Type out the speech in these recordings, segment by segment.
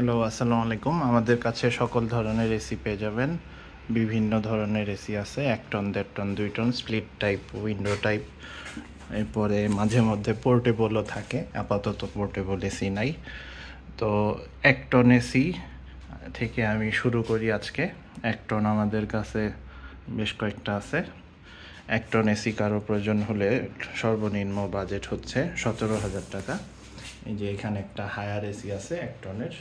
Hello, আসসালামু আলাইকুম। আমাদের কাছে সকল ধরনের এসি পেয়ে যাবেন। বিভিন্ন ধরনের এসি আছে, 1 ton, 1.5 ton, 2 ton, split type, window type. এরপরে মাঝে মধ্যে পোর্টেবলও থাকে, আপাতত পোর্টেবল এসি নাই। তো 1 টন এসি থেকে আমি শুরু করি আজকে। 1 টন আমাদের কাছে বেশ কয়েকটা আছে। 1 টন এসি কারো প্রয়োজন হলে সর্বনিম্ন বাজেট হচ্ছে 17,000 টাকা। এই যে এখানে একটা হায়ার এসি আছে 1 টনের,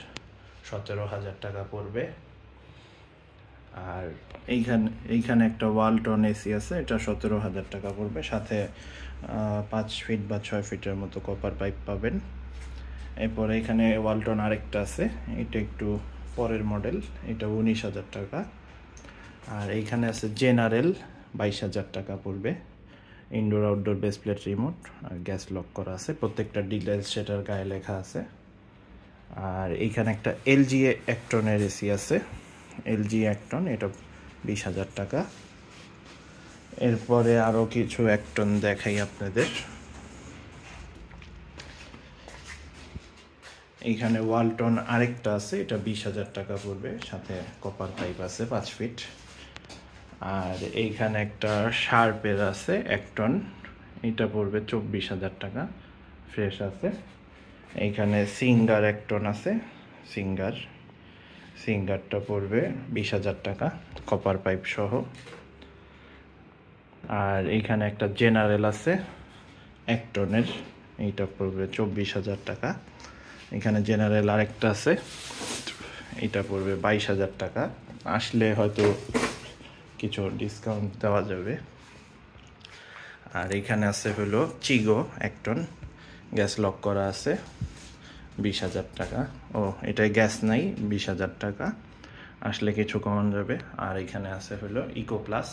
17,000 টাকা পড়বে। আর এইখানে একটা ওয়ালটন এসি আছে, এটা 17,000 টাকা পড়বে। সাথে 5 ফিট বা 6 ফিটের মতো কপার পাইপ পাবেন। এরপরে এখানে ওয়ালটন আরেকটা আছে, এটা একটু পরের মডেল, এটা 19,000 টাকা। আর এইখানে আছে জেনারেল, 22,000 টাকা পড়বে। Indoor outdoor base plate remote আর গ্যাস লক করা আছে, প্রত্যেকটা ডিটেলস সেটার গায়ে লেখা আছে। আর এইখানে একটা এলজি 1 টনের এসি আছে, এলজি 1 টন, এটা 20,000 টাকা। এরপরে আরও কিছু 1 টন দেখাই আপনাদের। এইখানে ওয়ালটন আরেকটা আছে, এটা 20,000 টাকা পড়বে, সাথে কপার পাইপ আছে 5 ফিট। আর এইখানে একটা শার্পের আছে 1 টন, এটা পড়বে 24,000 টাকা, ফ্রেশ আছে। এইখানে সিঙ্গার 1 টন আছে, সিঙ্গারটা পড়বে 20,000 টাকা, কপার পাইপ সহ। আর এইখানে একটা জেনারেল আছে 1 টনের, এইটা পড়বে 24,000 টাকা। এখানে জেনারেল আরেকটা আছে, এটা পড়বে 22,000 টাকা। আসলে হয়তো কিছু ডিসকাউন্ট দেওয়া যাবে। আর এখানে আছে হলো চিগো 1 টন, গ্যাস লক করা আছে, 20,000 টাকা। ও, এটাই গ্যাস নাই, 20,000 টাকা, আসলে কিছু কমানো যাবে। আর এখানে আছে হলো ইকো প্লাস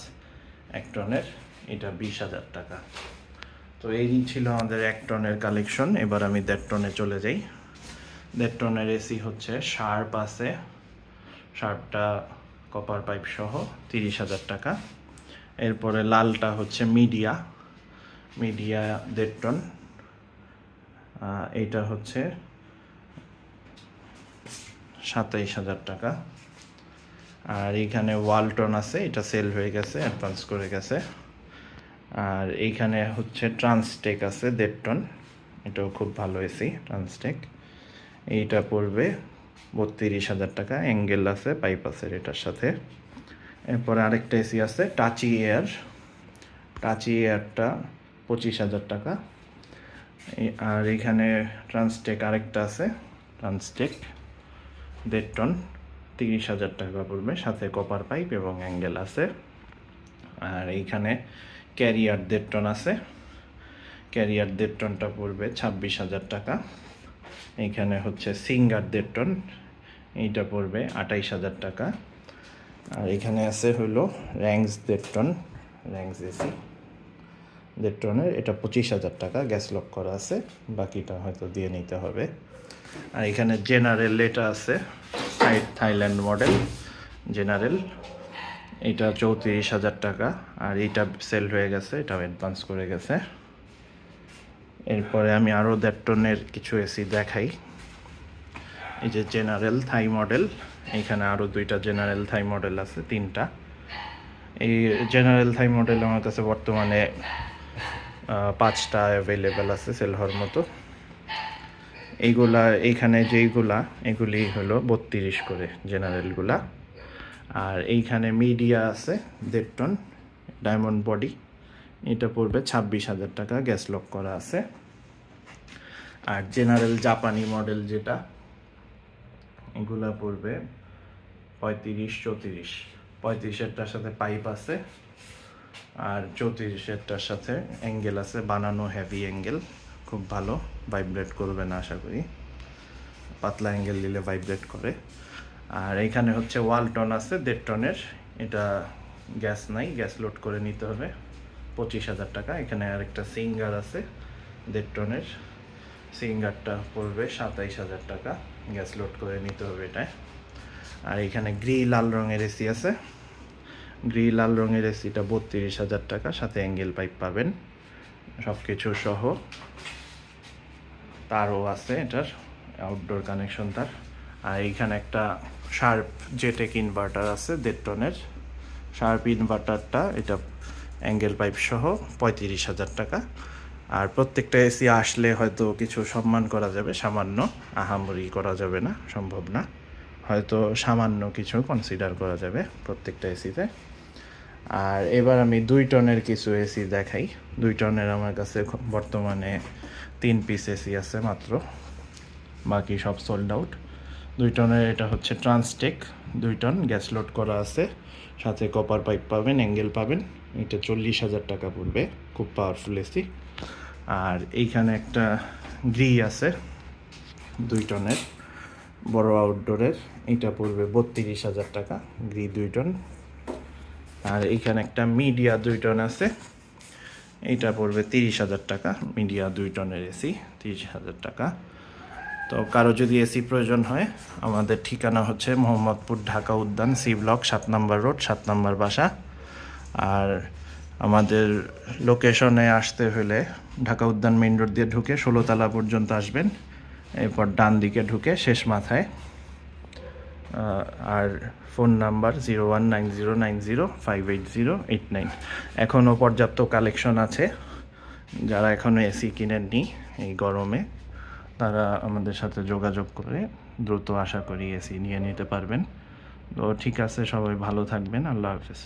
1 টনের, এটা 20,000 টাকা। তো এই ছিল আমাদের 1 টনের কালেকশন। এবার আমি 1.5 টনে চলে যাই। 1.5 টনের এসি হচ্ছে শার্প আছে, শার্পটা কপার পাইপ সহ 30,000 টাকা। এরপরে লালটা হচ্ছে মিডিয়া 1.5 টন, এইটা হচ্ছে 27,000 টাকা। আর এইখানে ওয়ালটন আছে, এটা সেল হয়ে গেছে, অ্যাডভান্স করে গেছে। আর এইখানে হচ্ছে ট্রান্সটেক আছে 1.5 টন, এটাও খুব ভালো এসি ট্রান্সটেক, এইটা পড়বে 32,000 টাকা। অ্যাঙ্গেল আছে, পাইপ আছে এটার সাথে। এরপরে আরেকটা এসি আছে টাচি এয়ারটা 25,000 টাকা। আর এইখানে ট্রান্সটেক আরেকটা আছে, ট্রান্সটেক 1.5 টন, 30,000 টাকা পড়বে, সাথে কপার পাইপ এবং অ্যাঙ্গেল আছে। আর এইখানে ক্যারিয়ার 1.5 টন আছে, ক্যারিয়ার 1.5 টনটা পড়বে 26,000 টাকা। এইখানে হচ্ছে সিঙ্গার 1.5 টন, এইটা পড়বে 28,000 টাকা। আর এখানে আছে হলো র্যাংস 1.5 টন, র্যাংস এসি 1.5 টনের, এটা 25,000 টাকা, গ্যাস লক করা আছে, বাকিটা হয়তো দিয়ে নিতে হবে। আর এখানে জেনারেল এটা আছে, থাইল্যান্ড মডেল জেনারেল, এটা 34,000 টাকা। আর এইটা সেল হয়ে গেছে, এটা অ্যাডভান্স করে গেছে। এরপরে আমি আরও 1.5 টনের কিছু এসি দেখাই। এই যে জেনারেল থাই মডেল, এইখানে আরও 2টা জেনারেল থাই মডেল আছে, 3টা। এই জেনারেল থাই মডেল আমার কাছে বর্তমানে 5টা অ্যাভেলেবেল আছে সেল হওয়ার মতো। এইখানে এগুলি হলো 32 করে জেনারেলগুলা। আর এইখানে মিডিয়া আছে 1.5 টন, ডায়মন্ড বডি, এটা পড়বে 26,000 টাকা, গ্যাস লক করা আছে। আর জেনারেল জাপানি মডেল যেটা, এগুলা পড়বে 35-34, 35-এরটার সাথে পাইপ আছে, আর 34-এরটার সাথে অ্যাঙ্গেল আছে, বানানো হেভি অ্যাঙ্গেল, খুব ভালো, ভাইব্রেট করবে না আশা করি, পাতলা অ্যাঙ্গেল দিলে ভাইব্রেট করে। আর এইখানে হচ্ছে ওয়ালটন আছে 1.5 টনের, এটা গ্যাস নাই, গ্যাস লোড করে নিতে হবে, 25,000 টাকা। এখানে আরেকটা সিঙ্গার আছে 1.5 টনের, সিঙ্গারটা পড়বে 27,000 টাকা, গ্যাস লোড করে নিতে হবে এটায়। আর এখানে লাল রঙের এসি আছে, লাল রঙের এসিটা 32,000 টাকা, সাথে অ্যাঙ্গেল পাইপ পাবেন সব কিছু সহ। তারও আছে, এটার আউটডোর কানেকশন তার। আর এইখানে একটা শার্প জেটেক ইনভার্টার আছে 1.5 টনের। শার্প ইনভার্টারটা এটা অ্যাঙ্গেল পাইপ সহ 35,000 টাকা। আর প্রত্যেকটা এসি আসলে হয়তো কিছু সম্মান করা যাবে, সামান্য, আহামরি করা যাবে না, সম্ভব না, হয়তো সামান্য কিছু কনসিডার করা যাবে প্রত্যেকটা এসিতে। আর এবার আমি 2 টনের কিছু এসি দেখাই। 2 টনের আমার কাছে বর্তমানে 3 পিস এসি আছে মাত্র, বাকি সব সোল্ড আউট। 2 টনের এটা হচ্ছে ট্রান্সটেক 2 টন, গ্যাস লোড করা আছে, সাথে কপার পাইপ পাবেন, অ্যাঙ্গেল পাবেন। এটা 40,000 টাকা পড়বে, খুব পাওয়ারফুল এসি। আর এইখানে একটা গ্রি আছে 2 টনের, বড় আউটডোরের, এটা পড়বে 32,000 টাকা, গ্রি 2 টন। আর এইখানে একটা মিডিয়া 2 টন আছে, এইটা পড়বে 30,000 টাকা, মিডিয়া 2 টনের এসি 30,000 টাকা। তো কারো যদি এসি প্রয়োজন হয়, আমাদের ঠিকানা হচ্ছে মোহাম্মদপুর, ঢাকা উদ্যান, সি ব্লক, 7 নম্বর রোড, 7 নম্বর বাসা। আর আমাদের লোকেশনে আসতে হলে ঢাকা উদ্যান মেইন রোড দিয়ে ঢুকে 16 তলা পর্যন্ত আসবেন, এরপর ডান দিকে ঢুকে শেষ মাথায়। আর ফোন নাম্বার 019090588089। এখনও পর্যাপ্ত কালেকশন আছে, যারা এখনও এসি কিনেননি এই গরমে তারা আমাদের সাথে যোগাযোগ করে দ্রুত আশা করি এসি নিয়ে নিতে পারবেন। তো ঠিক আছে, সবাই ভালো থাকবেন, আল্লাহ হাফেজ।